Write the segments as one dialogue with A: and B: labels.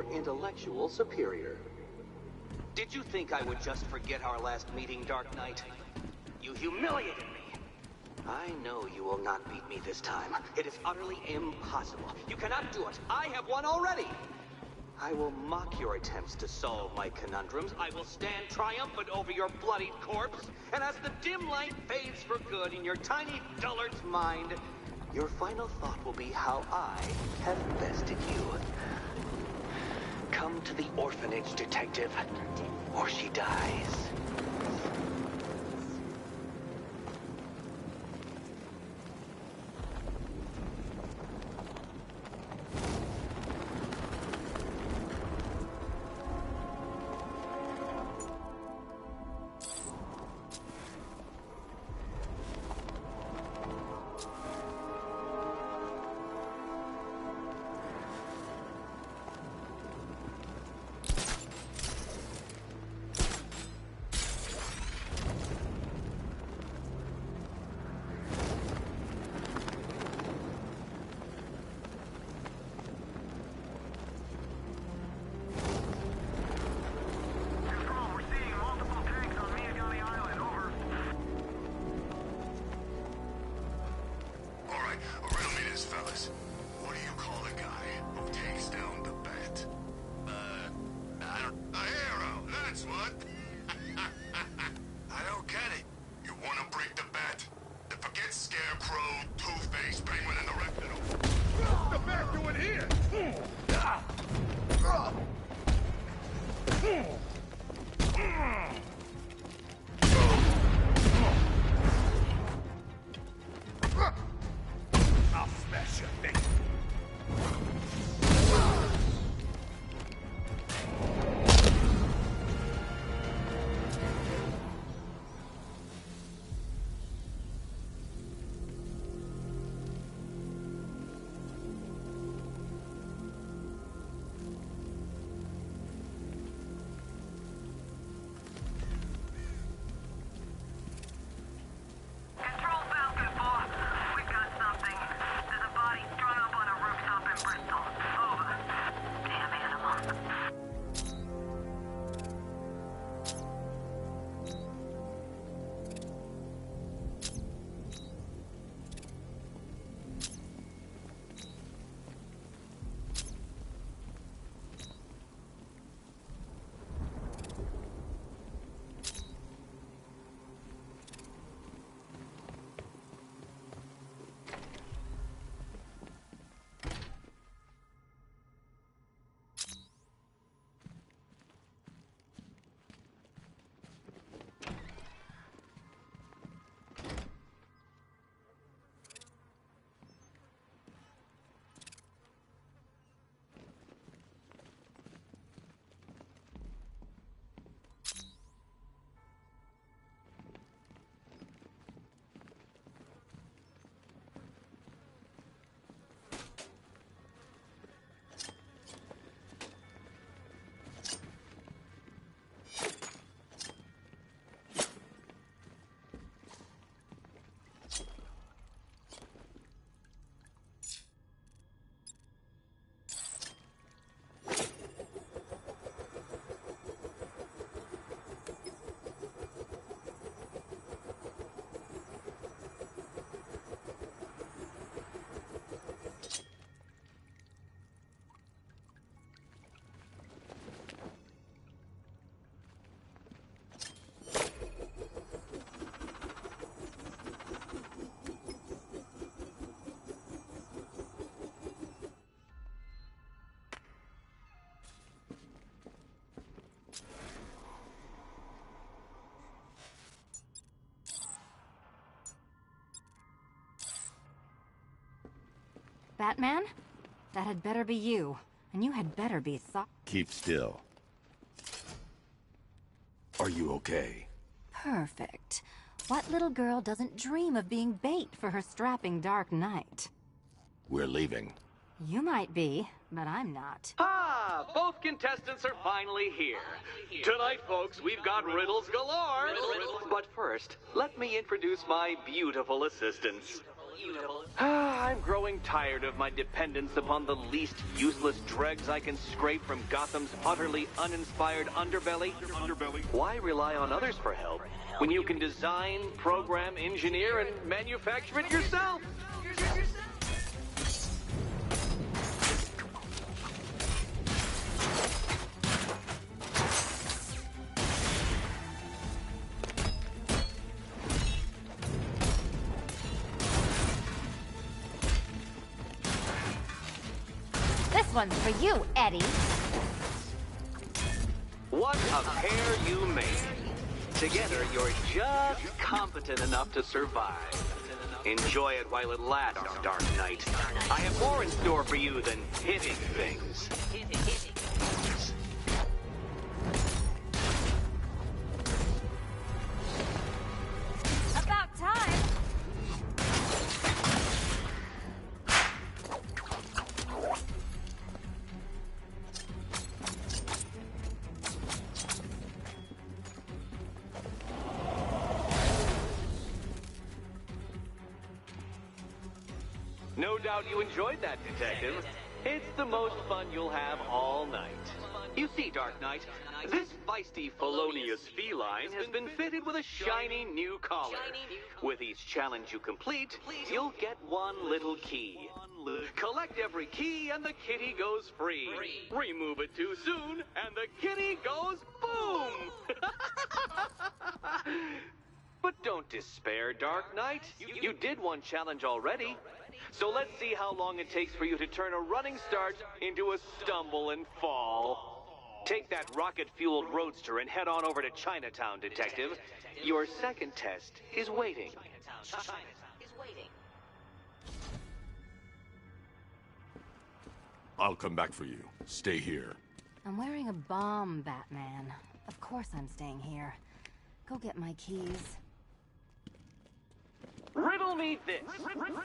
A: your intellectual superior. Did you think I would just forget our last meeting, Dark Knight? You humiliated me. I know you will not beat me this time. It is utterly impossible. You cannot do it. I have won already. I will mock your attempts to solve my conundrums. I will stand triumphant over your bloodied corpse. And as the dim light fades for good in your tiny dullard's mind, your final thought will be how I have bested you. Come to the orphanage, detective, or she dies.
B: Batman? That had better be you. And you had better be
C: Keep still. Are you okay?
B: Perfect. What little girl doesn't dream of being bait for her strapping Dark Knight?
C: We're leaving.
B: You might be, but I'm not.
A: Ah, both contestants are finally here. Tonight, folks, we've got riddles galore. But first, let me introduce my beautiful assistants. I'm growing tired of my dependence upon the least useless dregs I can scrape from Gotham's utterly uninspired underbelly. Why rely on others for help when you can design, program, engineer, and manufacture it yourself?
B: This one's for you, Eddie.
A: What a pair you make. Together, you're just competent enough to survive. Enjoy it while it lasts, Dark Knight. I have more in store for you than hitting things.
B: About time.
A: No doubt you enjoyed that, Detective. It's the most fun you'll have all night. You see, Dark Knight, this feisty felonious feline has been fitted with a shiny new collar. With each challenge you complete, you'll get one little key. Collect every key and the kitty goes free. Remove it too soon and the kitty goes boom! But don't despair, Dark Knight. You did one challenge already. So let's see how long it takes for you to turn a running start into a stumble and fall. Take that rocket-fueled roadster and head on over to Chinatown, Detective. Your second test is waiting.
C: I'll come back for you. Stay here.
B: I'm wearing a bomb, Batman. Of course I'm staying here. Go get my keys.
A: Riddle me this.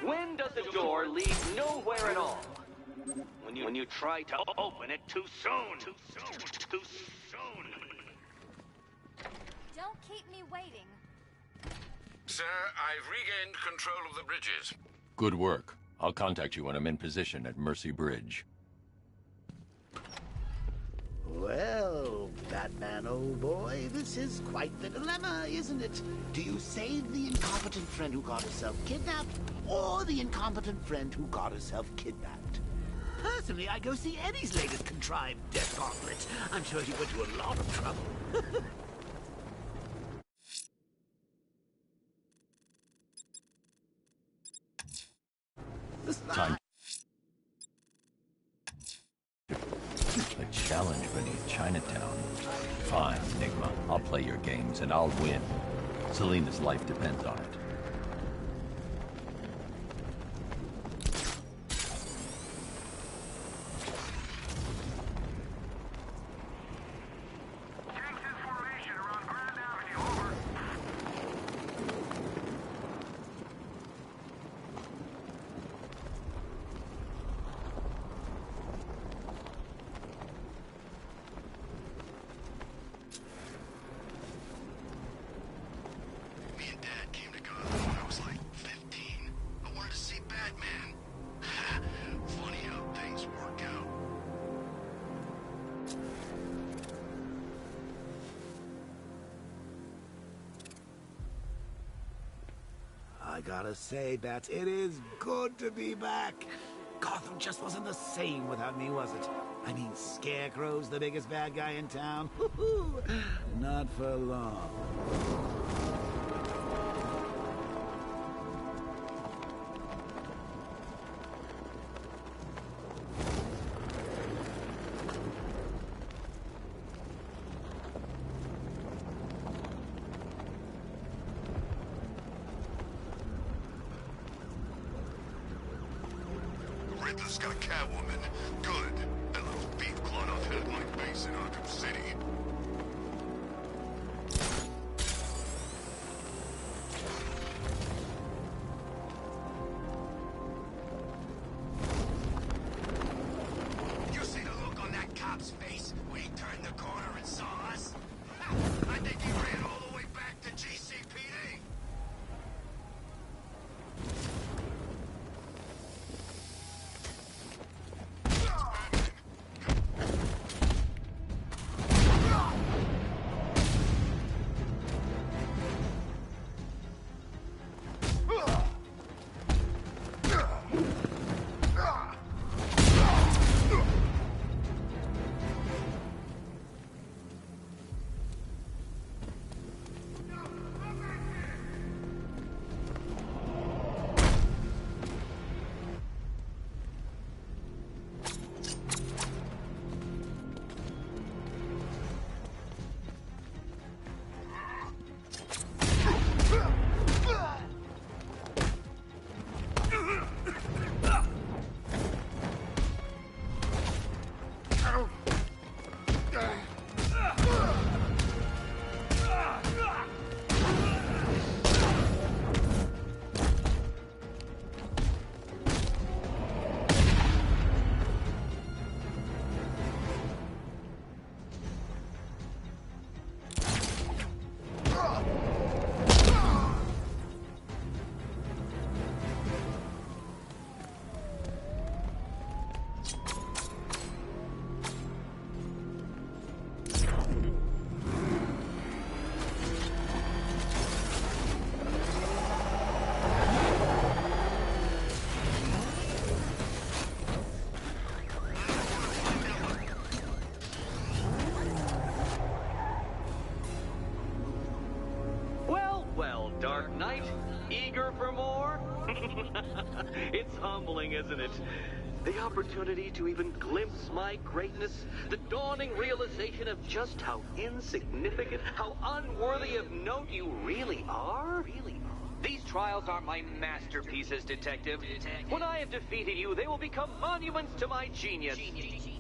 A: When does a door lead nowhere at all? When you try to open it too soon. Too soon.
B: Don't keep me waiting.
D: Sir, I've regained control of the bridges.
C: Good work. I'll contact you when I'm in position at Mercy Bridge.
E: Well, Batman, old boy, this is quite the dilemma, isn't it? Do you save the incompetent friend who got herself kidnapped, or the incompetent friend who got herself kidnapped? Personally, I go see Eddie's latest contrived death gauntlet. I'm sure he went to a lot of trouble.
C: Time. A challenge beneath Chinatown. Fine, Enigma. I'll play your games and I'll win. Selina's life depends on it.
E: I gotta say, Bats, it is good to be back. Gotham just wasn't the same without me, was it? I mean, Scarecrow's the biggest bad guy in town. Not for long.
D: Riddler's got Catwoman. Good. That little beat clawed off head my base in Arkham City. You see the look on that cop's face when he turned the corner and saw us? I think he ran all the way back to GCPD.
A: Eager for more? It's humbling, isn't it? The opportunity to even glimpse my greatness, the dawning realization of just how insignificant, how unworthy of note you really are? These trials are my masterpieces, Detective. When I have defeated you, they will become monuments to my genius.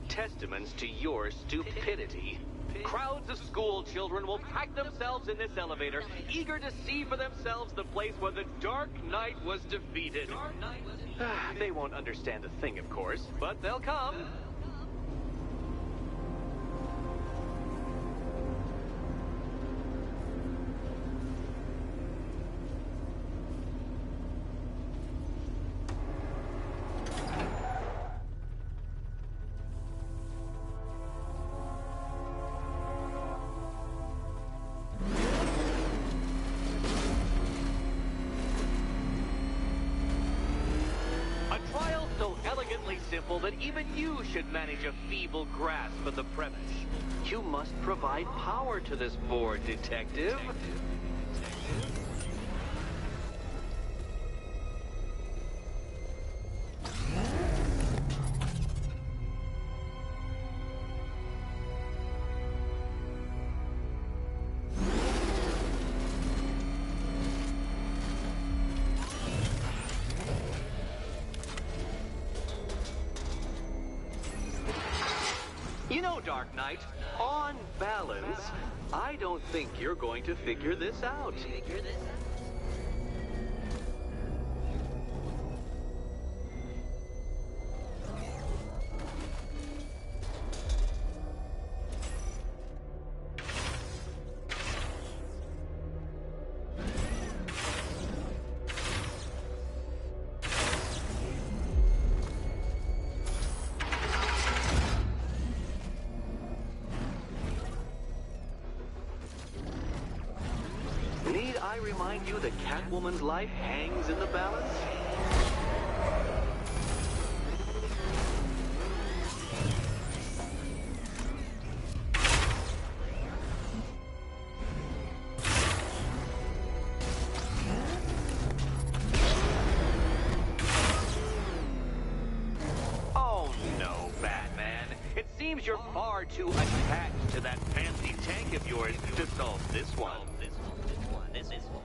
A: Testaments to your stupidity. Crowds of school children will pack themselves in this elevator, eager to see for themselves the place where the Dark Knight was defeated. They won't understand a thing, of course, but they'll come. Simple that even you should manage a feeble grasp of the premise. You must provide power to this board, Detective. You know, Dark Knight, on balance, I don't think you're going to figure this out. Need I remind you that Catwoman's life hangs in the balance? Oh no, Batman. It seems you're far too attached to that fancy tank of yours to solve this one. This is one.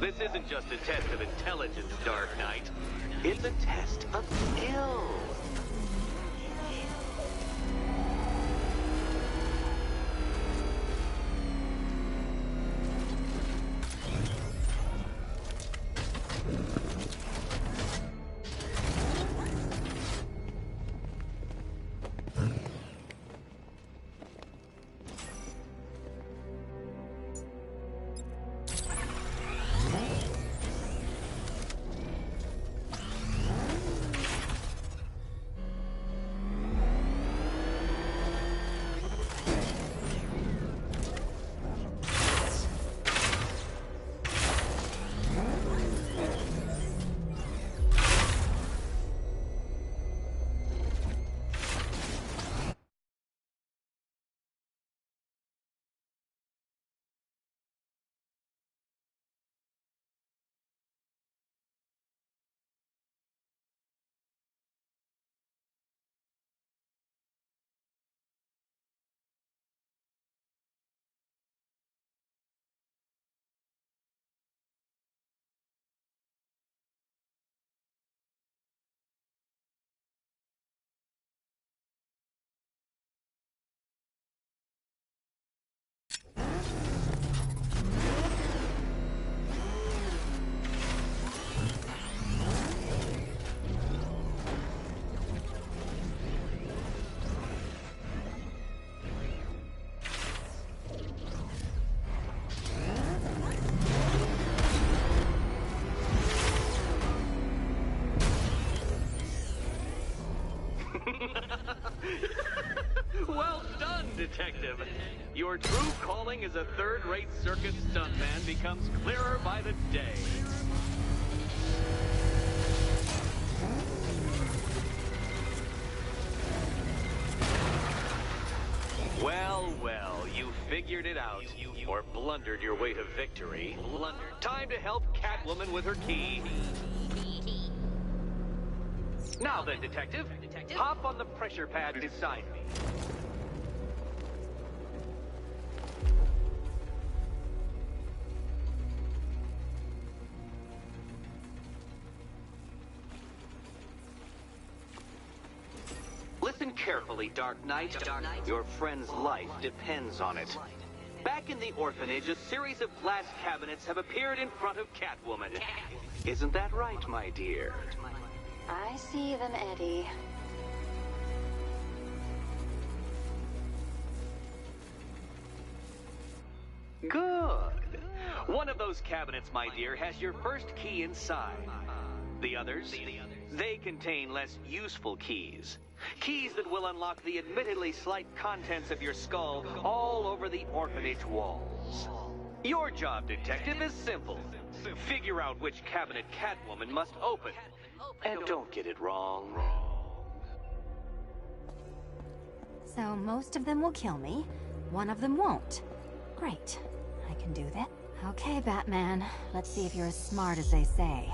A: This isn't just a test of intelligence, Dark Knight. It's a test of skill. Well done, Detective. Your true calling as a third-rate circus stuntman becomes clearer by the day. Well, well, you figured it out. Or blundered your way to victory. Time to help Catwoman with her key. Now then, Detective, hop on the pressure pad beside me. Listen carefully, Dark Knight. Your friend's life depends on it. Back in the orphanage, a series of glass cabinets have appeared in front of Catwoman. Isn't that right, my dear?
B: I see them, Eddie.
A: Good. One of those cabinets, my dear, has your first key inside. The others, they contain less useful keys. Keys that will unlock the admittedly slight contents of your skull all over the orphanage walls. Your job, Detective, is simple. Figure out which cabinet Catwoman must open. And don't get it wrong.
B: So most of them will kill me. One of them won't. Great. I can do that. Okay, Batman. Let's see if you're as smart as they say.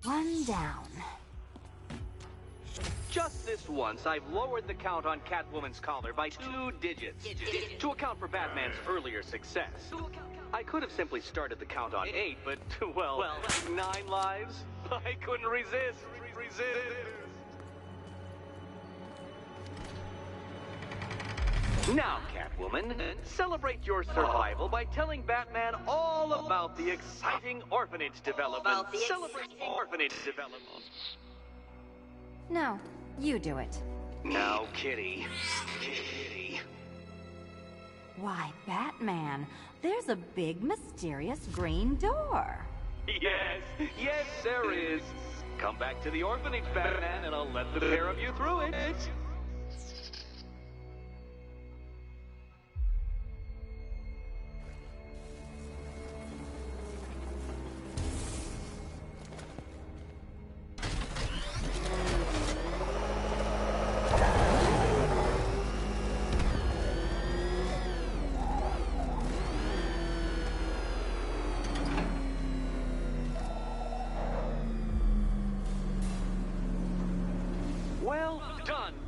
B: One down.
A: Just this once, I've lowered the count on Catwoman's collar by 2 digits to account for Batman's earlier success. I could have simply started the count on 8, but, well, 9 lives? I couldn't resist. Now, Catwoman, celebrate your survival by telling Batman all about the exciting orphanage development. Celebrate orphanage development.
B: No, you do it.
A: Now, Kitty.
B: Why, Batman, there's a big, mysterious green door.
A: Yes, there is. Come back to the orphanage, Batman, and I'll let the pair of you through it.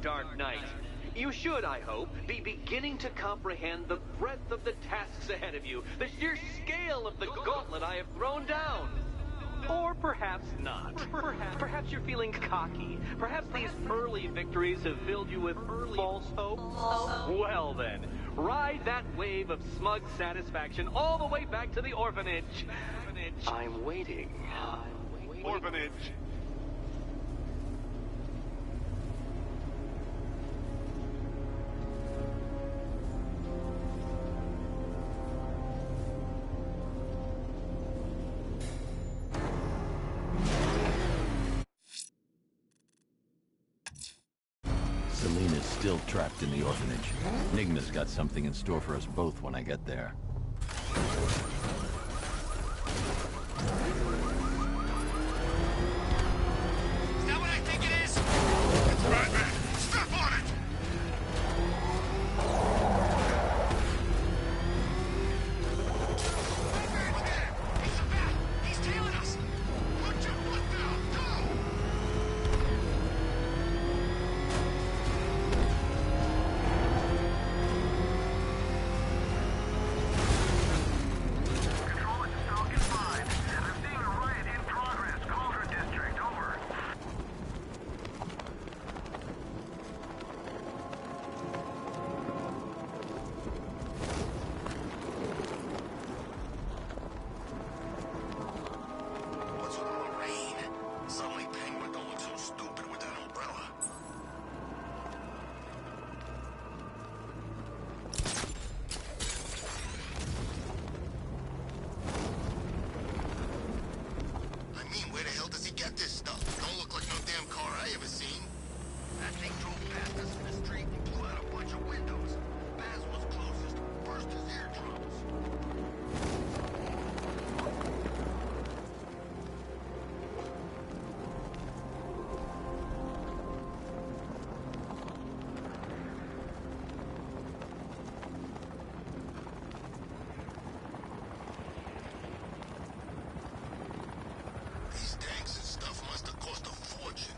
A: Dark Knight. You should, I hope, be beginning to comprehend the breadth of the tasks ahead of you, the sheer scale of the gauntlet I have thrown down. Or perhaps not. Perhaps you're feeling cocky. Perhaps these early victories have filled you with false hope. Well then, ride that wave of smug satisfaction all the way back to the orphanage. I'm waiting.
F: Orphanage.
C: Selena's still trapped in the orphanage. Enigma's got something in store for us both when I get there.
D: Is that what I think it is? It's Batman! Step on it! Over there! He's a bat! He's tailing us! Put your foot down! Go!
G: Control, this is Falcon 5. I'm seeing a riot in progress. Cauldron District, over.
D: What's with all the rain? Suddenly Penguin don't look so stupid with that umbrella. I mean, where the hell does he get this stuff? Don't look like no damn car I ever seen. That thing drove past us in the street and blew out a bunch of windows. Baz was closest, burst his eardrums. These tanks and stuff must have cost a fortune.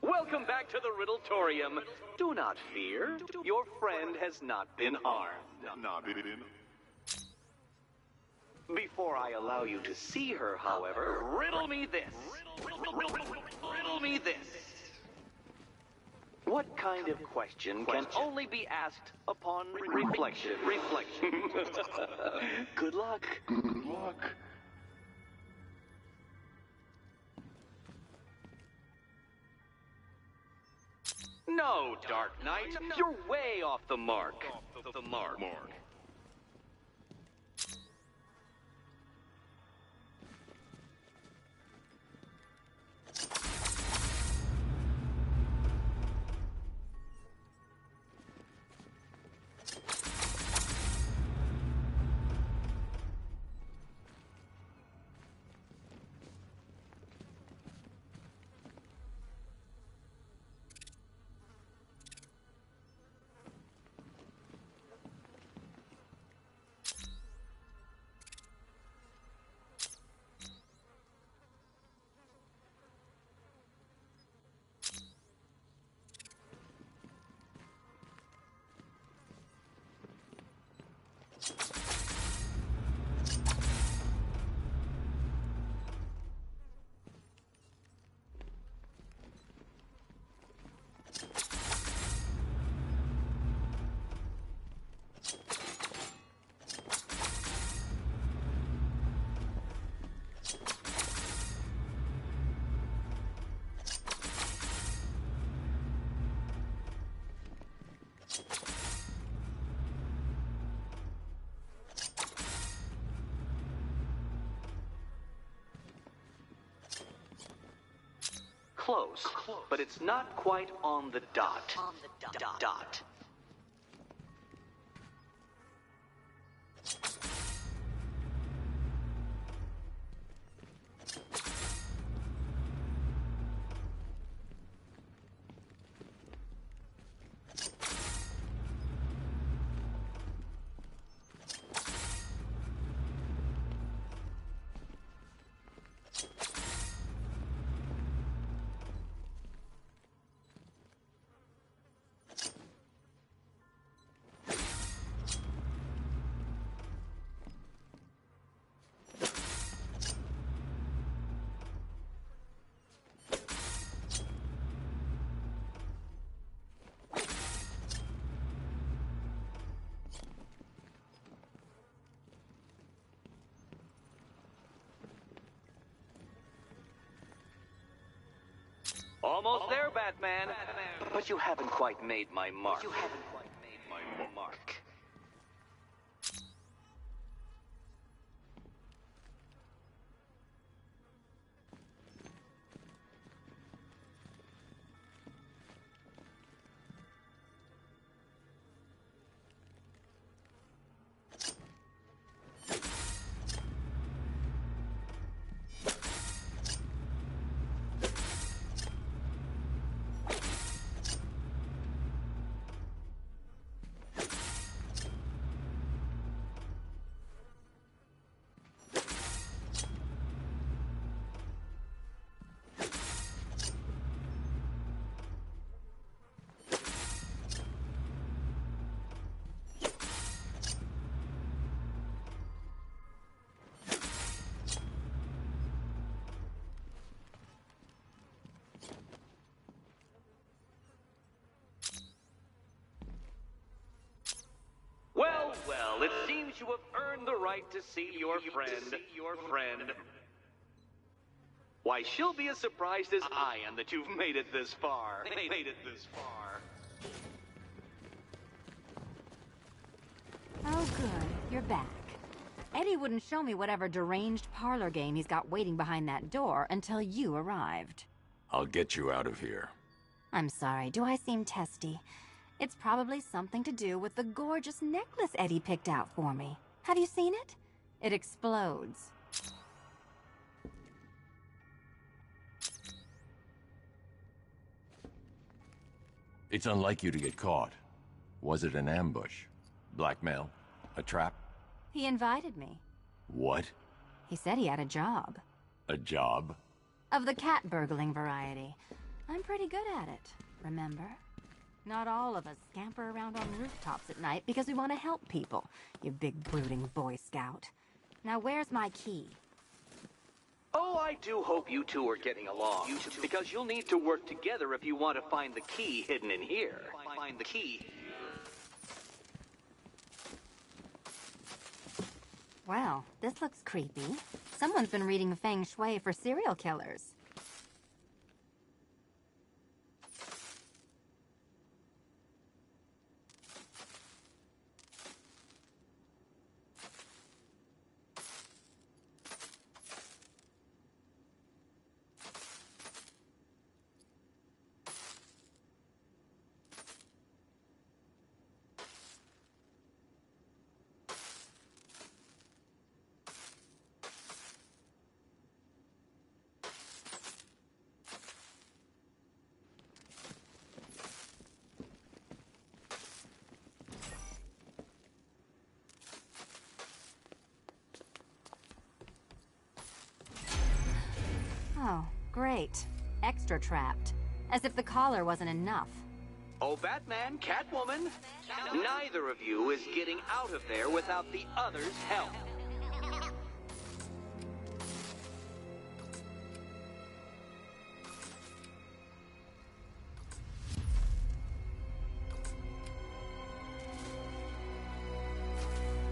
A: Welcome back to the Riddletorium. Do not fear. Your friend has not been harmed.
F: Not in.
A: Before I allow you to see her, however, riddle me this. Riddle me this. What kind of question can only be asked upon reflection? Good luck.
F: Good luck.
A: No, Dark Knight, you're way off the mark. Close, but it's not quite on the dot. Almost there, Batman. But you haven't quite made my mark. Well, it seems you have earned the right to see your friend. Why, she'll be as surprised as I am that you've made it this far.
B: Oh, good. You're back. Eddie wouldn't show me whatever deranged parlor game he's got waiting behind that door until you arrived.
C: I'll get you out of here.
B: I'm sorry, do I seem testy? It's probably something to do with the gorgeous necklace Eddie picked out for me. Have you seen it? It explodes.
C: It's unlike you to get caught. Was it an ambush? Blackmail? A trap?
B: He invited me.
C: What?
B: He said he had a job.
C: A job?
B: Of the cat burgling variety. I'm pretty good at it, remember? Not all of us scamper around on rooftops at night because we want to help people, you big brooding Boy Scout. Now where's my key?
A: Oh, I do hope you two are getting along. Because you'll need to work together if you want to find the key hidden in here. Find the key.
B: Well, this looks creepy. Someone's been reading Feng Shui for serial killers. Oh, great. Extra trapped. As if the collar wasn't enough.
A: Oh, Batman, Catwoman, neither of you is getting out of there without the other's help.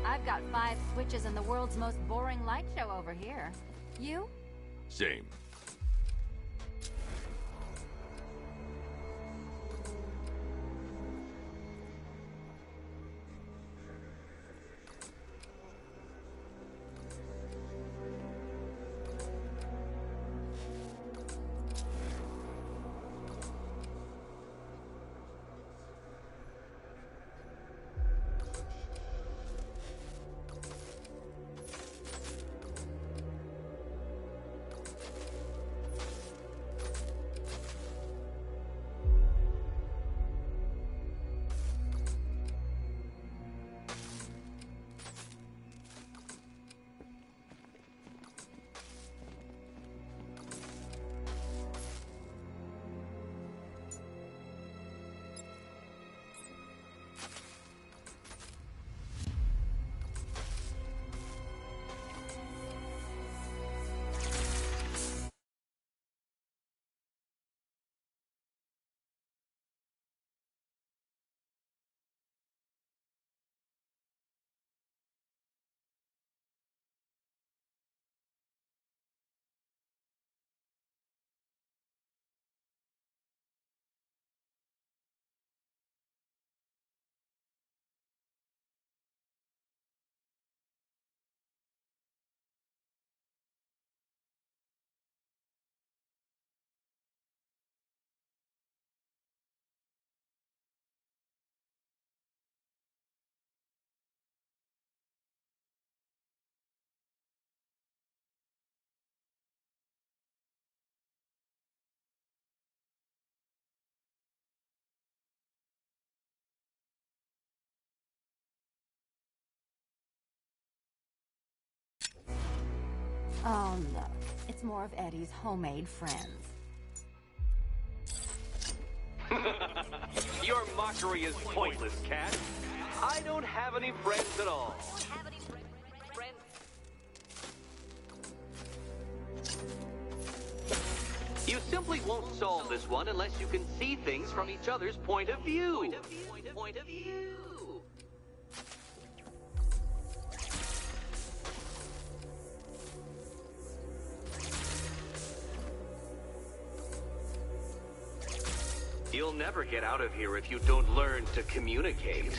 B: I've got 5 switches and the world's most boring light show over here. You?
C: Same.
B: Oh no, it's more of Eddie's homemade friends.
A: Your mockery is pointless, Cat. I don't have any friends at all. You simply won't solve this one unless you can see things from each other's point of view. Point of view. You'll never get out of here if you don't learn to communicate.